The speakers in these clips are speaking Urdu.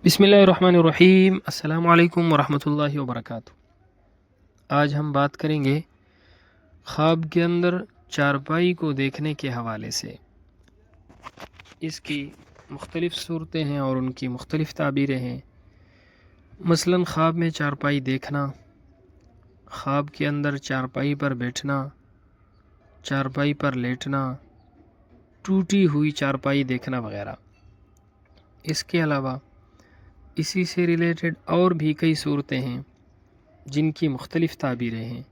بسم اللہ الرحمن الرحیم۔ السلام علیکم ورحمۃ اللہ وبرکاتہ۔ آج ہم بات کریں گے خواب کے اندر چارپائی کو دیکھنے کے حوالے سے۔ اس کی مختلف صورتیں ہیں اور ان کی مختلف تعبیریں ہیں۔ مثلا خواب میں چارپائی دیکھنا، خواب کے اندر چارپائی پر بیٹھنا، چارپائی پر لیٹنا، ٹوٹی ہوئی چارپائی دیکھنا وغیرہ۔ اس کے علاوہ اسی سے ریلیٹڈ اور بھی کئی صورتیں ہیں جن کی مختلف تعبیریں ہیں۔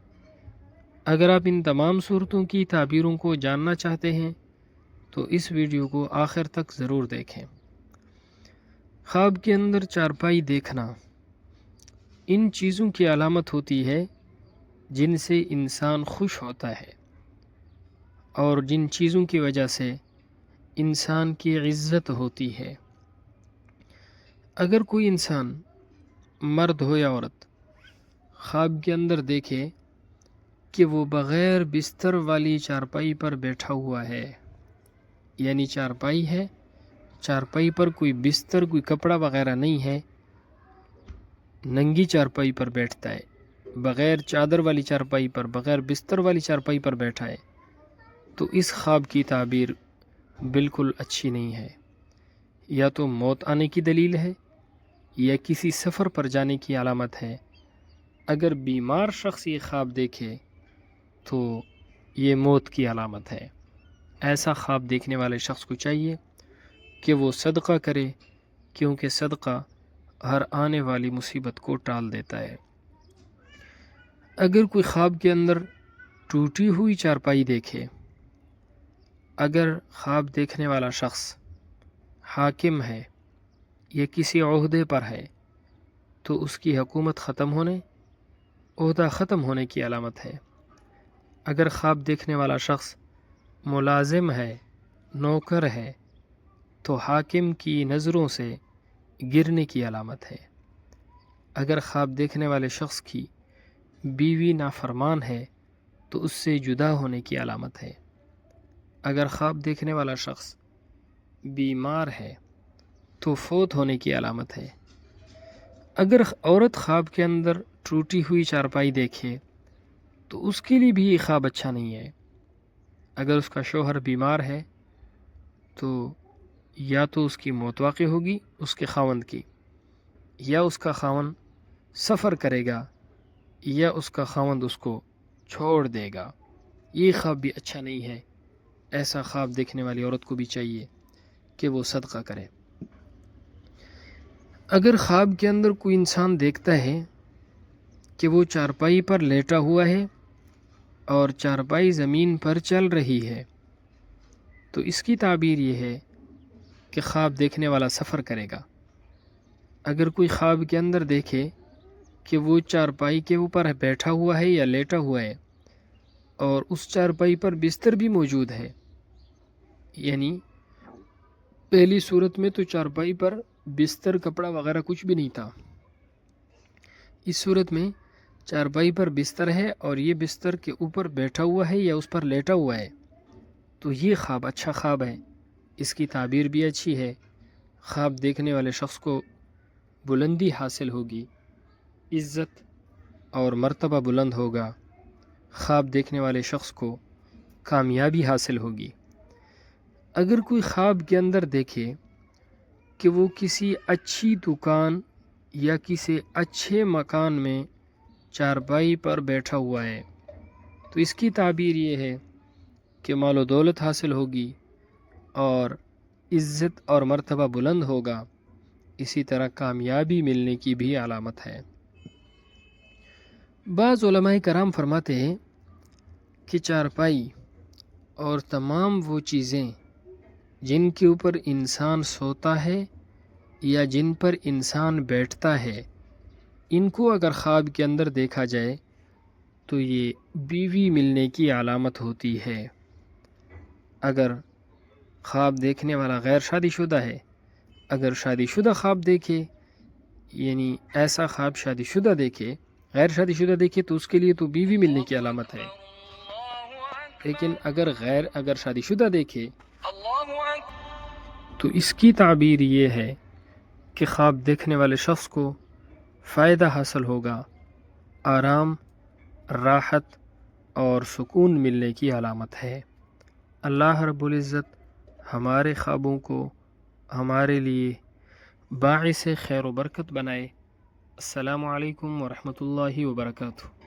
اگر آپ ان تمام صورتوں کی تعبیروں کو جاننا چاہتے ہیں تو اس ویڈیو کو آخر تک ضرور دیکھیں۔ خواب کے اندر چارپائی دیکھنا ان چیزوں کی علامت ہوتی ہے جن سے انسان خوش ہوتا ہے اور جن چیزوں کی وجہ سے انسان کی عزت ہوتی ہے۔ اگر کوئی انسان، مرد ہو یا عورت، خواب کے اندر دیکھے کہ وہ بغیر بستر والی چارپائی پر بیٹھا ہوا ہے، یعنی چارپائی ہے، چارپائی پر کوئی بستر، کوئی کپڑا وغیرہ نہیں ہے، ننگی چارپائی پر بیٹھتا ہے، بغیر چادر والی چارپائی پر، بغیر بستر والی چارپائی پر بیٹھا ہے، تو اس خواب کی تعبیر بالکل اچھی نہیں ہے۔ یا تو موت آنے کی دلیل ہے یا کسی سفر پر جانے کی علامت ہے۔ اگر بیمار شخص یہ خواب دیکھے تو یہ موت کی علامت ہے۔ ایسا خواب دیکھنے والے شخص کو چاہیے کہ وہ صدقہ کرے، کیونکہ صدقہ ہر آنے والی مصیبت کو ٹال دیتا ہے۔ اگر کوئی خواب کے اندر ٹوٹی ہوئی چارپائی دیکھے، اگر خواب دیکھنے والا شخص حاکم ہے یا کسی عہدے پر ہے تو اس کی حکومت ختم ہونے، عہدہ ختم ہونے کی علامت ہے۔ اگر خواب دیکھنے والا شخص ملازم ہے، نوکر ہے، تو حاکم کی نظروں سے گرنے کی علامت ہے۔ اگر خواب دیکھنے والے شخص کی بیوی نافرمان ہے تو اس سے جدا ہونے کی علامت ہے۔ اگر خواب دیکھنے والا شخص بیمار ہے تو فوت ہونے کی علامت ہے۔ اگر عورت خواب کے اندر ٹوٹی ہوئی چارپائی دیکھے تو اس کے لیے بھی یہ خواب اچھا نہیں ہے۔ اگر اس کا شوہر بیمار ہے تو یا تو اس کی موت واقع ہوگی اس کے خاوند کی، یا اس کا خاوند سفر کرے گا، یا اس کا خاوند اس کو چھوڑ دے گا۔ یہ خواب بھی اچھا نہیں ہے۔ ایسا خواب دیکھنے والی عورت کو بھی چاہیے کہ وہ صدقہ کرے۔ اگر خواب کے اندر کوئی انسان دیکھتا ہے کہ وہ چارپائی پر لیٹا ہوا ہے اور چارپائی زمین پر چل رہی ہے تو اس کی تعبیر یہ ہے کہ خواب دیکھنے والا سفر کرے گا۔ اگر کوئی خواب کے اندر دیکھے کہ وہ چارپائی کے اوپر بیٹھا ہوا ہے یا لیٹا ہوا ہے اور اس چارپائی پر بستر بھی موجود ہے، یعنی پہلی صورت میں تو چارپائی پر بستر، کپڑا وغیرہ کچھ بھی نہیں تھا، اس صورت میں چارپائی پر بستر ہے اور یہ بستر کے اوپر بیٹھا ہوا ہے یا اس پر لیٹا ہوا ہے، تو یہ خواب اچھا خواب ہے، اس کی تعبیر بھی اچھی ہے۔ خواب دیکھنے والے شخص کو بلندی حاصل ہوگی، عزت اور مرتبہ بلند ہوگا، خواب دیکھنے والے شخص کو کامیابی حاصل ہوگی۔ اگر کوئی خواب کے اندر دیکھے کہ وہ کسی اچھی دکان یا کسی اچھے مکان میں چارپائی پر بیٹھا ہوا ہے تو اس کی تعبیر یہ ہے کہ مال و دولت حاصل ہوگی اور عزت اور مرتبہ بلند ہوگا، اسی طرح کامیابی ملنے کی بھی علامت ہے۔ بعض علماء کرام فرماتے ہیں کہ چارپائی اور تمام وہ چیزیں جن کے اوپر انسان سوتا ہے یا جن پر انسان بیٹھتا ہے، ان کو اگر خواب کے اندر دیکھا جائے تو یہ بیوی ملنے کی علامت ہوتی ہے۔ اگر خواب دیکھنے والا غیر شادی شدہ ہے، اگر شادی شدہ خواب دیکھے، یعنی ایسا خواب شادی شدہ دیکھے، غیر شادی شدہ دیکھے تو اس کے لیے تو بیوی ملنے کی علامت ہے، لیکن اگر شادی شدہ دیکھے تو اس کی تعبیر یہ ہے کہ خواب دیکھنے والے شخص کو فائدہ حاصل ہوگا، آرام، راحت اور سکون ملنے کی علامت ہے۔ اللہ رب العزت ہمارے خوابوں کو ہمارے لیے باعث خیر و برکت بنائے۔ السلام علیکم ورحمۃ اللہ وبرکاتہ۔